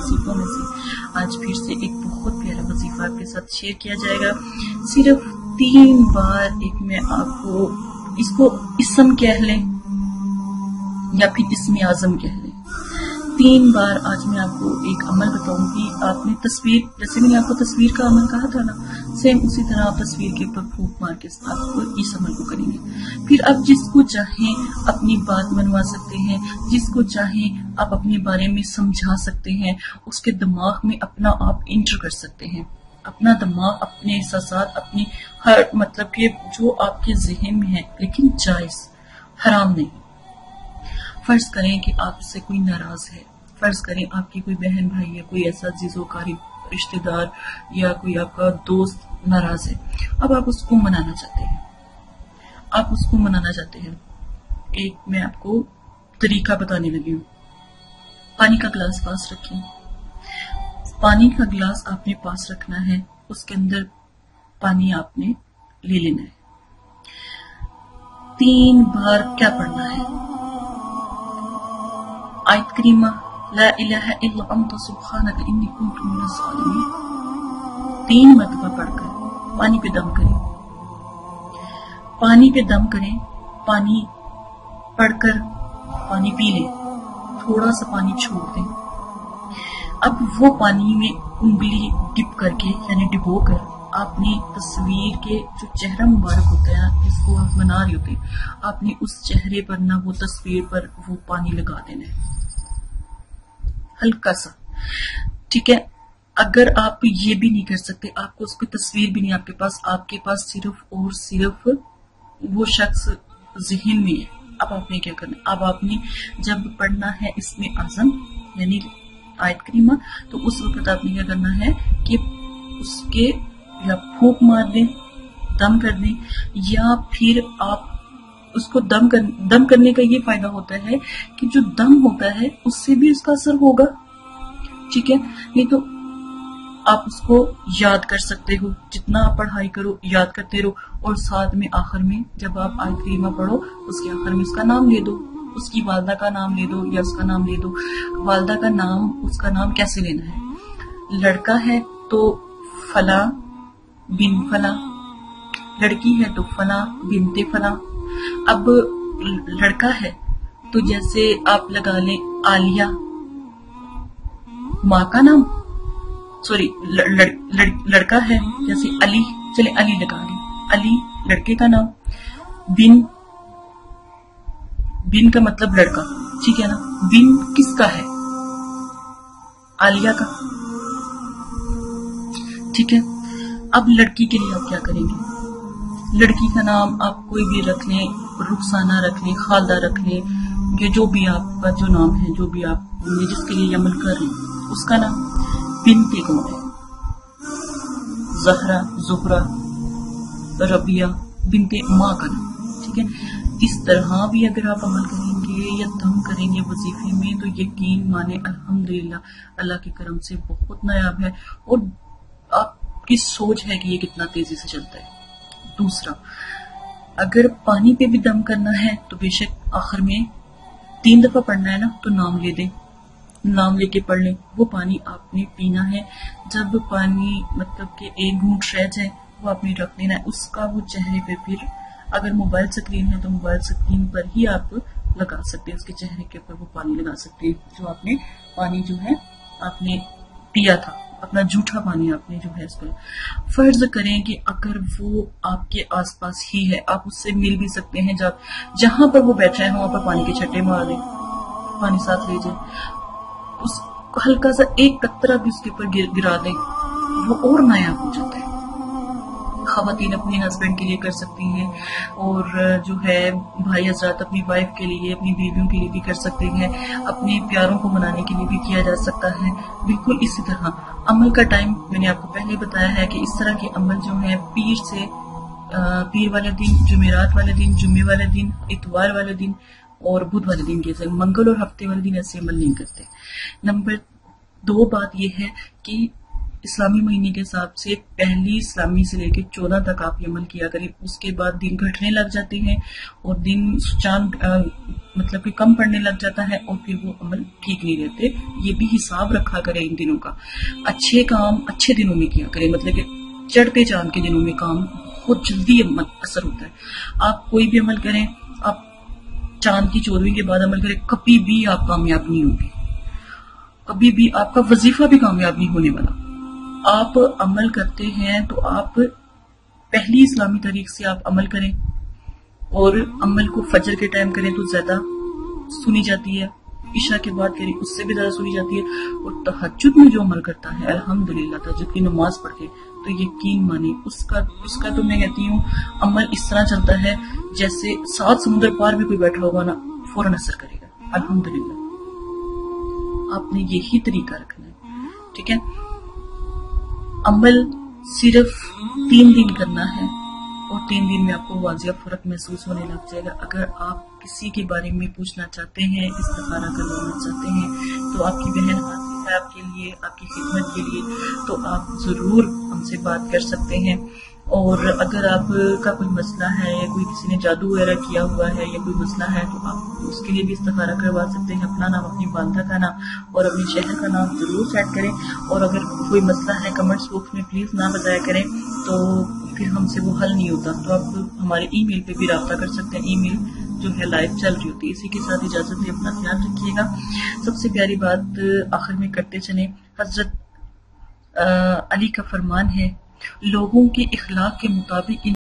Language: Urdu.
وظیفوں میں سے آج پھر سے ایک بہت پیارا وظیفہ آپ کے ساتھ شیئر کیا جائے گا. صرف 3 بار ایک میں آپ کو اس کو اسم کہہ لیں یا پھر اسم اعظم کہہ لیں. 3 بار آج میں آپ کو ایک عمل بتاؤں گی. آپ نے تصویر، جیسے میں نے آپ کو تصویر کا عمل کہا تھا نا، سیم اسی طرح آپ تصویر کے اوپر پھونک مار کے آپ اس عمل کو کریں گے. پھر آپ جس کو چاہیں اپنی بات منوا سکتے ہیں، جس کو چاہیں آپ اپنے بارے میں سمجھا سکتے ہیں، اس کے دماغ میں اپنا آپ انٹر کر سکتے ہیں. اپنا دماغ، اپنے احساسات، اپنی ہر مطلب کہ جو آپ کے ذہن میں ہے، لیکن جائز، حرام نہیں. فرض کریں کہ آپ سے کوئی ناراض ہے، فرض کریں آپ کی کوئی بہن بھائی یا کوئی ایسا عزیز و قریب رشتہ دار یا کوئی آپ کا دوست ناراض ہے. اب آپ اس کو منانا چاہتے ہیں، آپ اس کو منانا چاہتے ہیں. ایک میں آپ کو طریقہ بتانے لگی ہوں. پانی کا گلاس پاس رکھیں. پانی کا گلاس آپ نے پاس رکھنا ہے، اس کے اندر پانی آپ نے لے لینا ہے. 3 بار کیا پڑھنا ہے؟ آیت کریمہ لا الہ الا انت سبحانک انی کنت من الظالمین 3 مرتبہ پڑھ کر پانی پہ دم کریں. پانی پہ دم کریں، پانی پڑھ کر پانی پی لیں، تھوڑا سا پانی چھوڑ دیں. اب وہ پانی میں انگلی ڈپ کر کے یعنی ڈبو کر آپ نے تصویر کے جو چہرہ مبارک ہوتا ہے جس کو آپ بنا رہے ہوتے ہیں، آپ نے اس چہرے پر نہ وہ تصویر پر وہ پانی لگا دینا ہے ہلکا سا. ٹھیک ہے. اگر آپ یہ بھی نہیں کر سکتے، آپ کو اس کی تصویر بھی نہیں آپ کے پاس صرف اور صرف وہ شخص ذہن میں ہے. اب آپ نے کیا کرنا ہے؟ اب آپ نے جب پڑھنا ہے اسم اعظم یعنی آیت کریمہ، تو اس وقت آپ نے کیا کرنا ہے کہ اس کے یا پھونک مار دیں، دم کر دیں، یا پھر آپ اس کو دم کرنے کا یہ فائدہ ہوتا ہے کہ جو دم ہوتا ہے اس سے بھی اس کا اثر ہوگا. ٹھیک ہے. نہیں تو آپ اس کو یاد کر سکتے ہو، جتنا آپ پڑھائی کرو یاد کرتے رہو، اور ساتھ میں آخر میں جب آپ آیت کریمہ پڑھو اس کے آخر میں اس کا نام لے دو، اس کی والدہ کا نام لے دو یا اس کا نام لے دو. والدہ کا نام، اس کا نام کیسے لینا ہے؟ لڑکا ہے تو فلاں بن فلاں، لڑکی ہے تو فلاں بنت فلاں. اب لڑکا ہے تو جیسے آپ لگا لیں عالیہ ماں کا نام، سوری لڑکا ہے جیسے علی، چلے علی لگا لیں، علی لڑکے کا نام. بن کا مطلب لڑکا، ٹھیک ہے نا. بن کس کا ہے؟ عالیہ کا. ٹھیک ہے. اب لڑکی کے لیے آپ کیا کریں گے؟ لڑکی کا نام آپ کوئی بھی رکھ لیں، رخسانہ رکھ لیں، خالدہ رکھ لیں، یہ جو بھی آپ کا جو نام ہے، جو بھی آپ جس کے لیے عمل کر رہے ہیں اس کا نام. بنتے کون ہے؟ زہرا، زہرا، ربیہ، بنتے ماں کا نام. ٹھیک ہے. اس طرح بھی اگر آپ عمل کریں گے یا دم کریں گے وظیفے میں تو یقین مانے الحمدللہ اللہ کے کرم سے بہت نایاب ہے، اور آپ کی سوچ ہے کہ یہ کتنا تیزی سے چلتا ہے. دوسرا، اگر پانی پہ بھی دم کرنا ہے تو بے شک آخر میں 3 دفعہ پڑھنا ہے نا، تو نام لے دیں، نام لے کے پڑھ لیں. وہ پانی آپ نے پینا ہے. جب پانی مطلب کہ 1 گھونٹ رہ جائے وہ آپ نے رکھ دینا ہے. اس کا وہ چہرے پہ پھر اگر موبائل سکرین ہے تو موبائل سکرین پر ہی آپ لگا سکتے ہیں، اس کے چہرے کے اوپر وہ پانی لگا سکتے ہیں جو آپ نے پانی جو ہے آپ نے پیا تھا، اپنا جھوٹا پانی آپ نے جو ہے اس کو. فرض کریں کہ اگر وہ آپ کے آس پاس ہی ہے، آپ اس سے مل بھی سکتے ہیں، جہاں پر وہ بیٹھا ہے وہاں پر پانی کے چھٹے مار دیں، پانی ساتھ لے جائیں، اس ہلکا سا 1 قطرہ بھی اس کے اوپر گرا دیں، وہ اور نایاب ہو جاتا ہے. خواتین اپنے ہسبینڈ کے لیے کر سکتی ہیں، اور جو ہے بھائی حضرات اپنی وائف کے لیے، اپنی بیویوں کے لیے بھی کر سکتے ہیں، اپنے پیاروں کو منانے کے لیے بھی کیا جا سکتا ہے. بالکل اسی طرح عمل کا ٹائم میں نے آپ کو پہلے بتایا ہے کہ اس طرح کے عمل جو ہے پیر والے دن، جمعرات والے دن، جمعے والے دن، اتوار والے دن اور بدھ والے دن کے، منگل اور ہفتے والے دن ایسے عمل نہیں کرتے. نمبر 2 بات یہ ہے کہ اسلامی مہینے کے حساب سے پہلی اسلامی سے لے کے 14 تک آپ یہ عمل کیا کریں. اس کے بعد دن گھٹنے لگ جاتے ہیں اور دن چاند مطلب کہ کم پڑنے لگ جاتا ہے اور پھر وہ عمل ٹھیک نہیں رہتے. یہ بھی حساب رکھا کریں ان دنوں کا. اچھے کام اچھے دنوں میں کیا کریں, مطلب کہ چڑھتے چاند کے دنوں میں کام بہت جلدی اثر ہوتا ہے. آپ کوئی بھی عمل کریں, آپ چاند کی 14ویں کے بعد عمل کریں, کبھی بھی آپ کامیاب نہیں ہوں گے, کبھی بھی آپ کا وظیفہ بھی کامیاب نہیں ہونے والا. آپ عمل کرتے ہیں تو آپ پہلی اسلامی تاریخ سے آپ عمل کریں, اور عمل کو فجر کے ٹائم کریں تو زیادہ سنی جاتی ہے, عشاء کے بعد کریں اس سے بھی زیادہ سنی جاتی ہے. اور تہجد میں جو عمل کرتا ہے الحمدللہ تہجد کی نماز پڑھ کے, تو یقین مانی اس کا تو میں کہتی ہوں عمل اس طرح چلتا ہے جیسے 7 سمندر پار بھی کوئی بیٹھا ہوگا نا فوراً اثر کرے گا. الحمدللہ آپ نے یہی طریقہ رکھنا ہے, ٹھیک ہے. عمل صرف 3 دن کرنا ہے اور 3 دن میں آپ کو واضح فرق محسوس ہونے لگ جائے گا. اگر آپ کسی کے بارے میں پوچھنا چاہتے ہیں, استخارہ کروانا چاہتے ہیں, تو آپ کی بہن حاضر ہے آپ کے لیے, آپ کی خدمت کے لیے, تو آپ ضرور ہم سے بات کر سکتے ہیں. اور اگر آپ کا کوئی مسئلہ ہے یا کوئی کسی نے جادو وغیرہ کیا ہوا ہے یا کوئی مسئلہ ہے, تو آپ اس کے لیے بھی استخارہ کروا سکتے ہیں. اپنا نام, اپنی والدہ کا نام اور اپنے شہر کا نام ضرور سیٹ کریں. اور اگر کوئی مسئلہ ہے کمنٹس باکس میں پلیز نہ بتایا کریں, تو پھر ہم سے وہ حل نہیں ہوتا. تو آپ ہمارے ای میل پہ بھی رابطہ کر سکتے ہیں, ای میل جو ہے لائیو چل رہی ہوتی ہے. اسی کے ساتھ اجازت دیں, اپنا خیال رکھیے گا. سب سے پیاری بات آخر میں کرتے چلیں, حضرت علی کا فرمان ہے, لوگوں کے اخلاق کے مطابق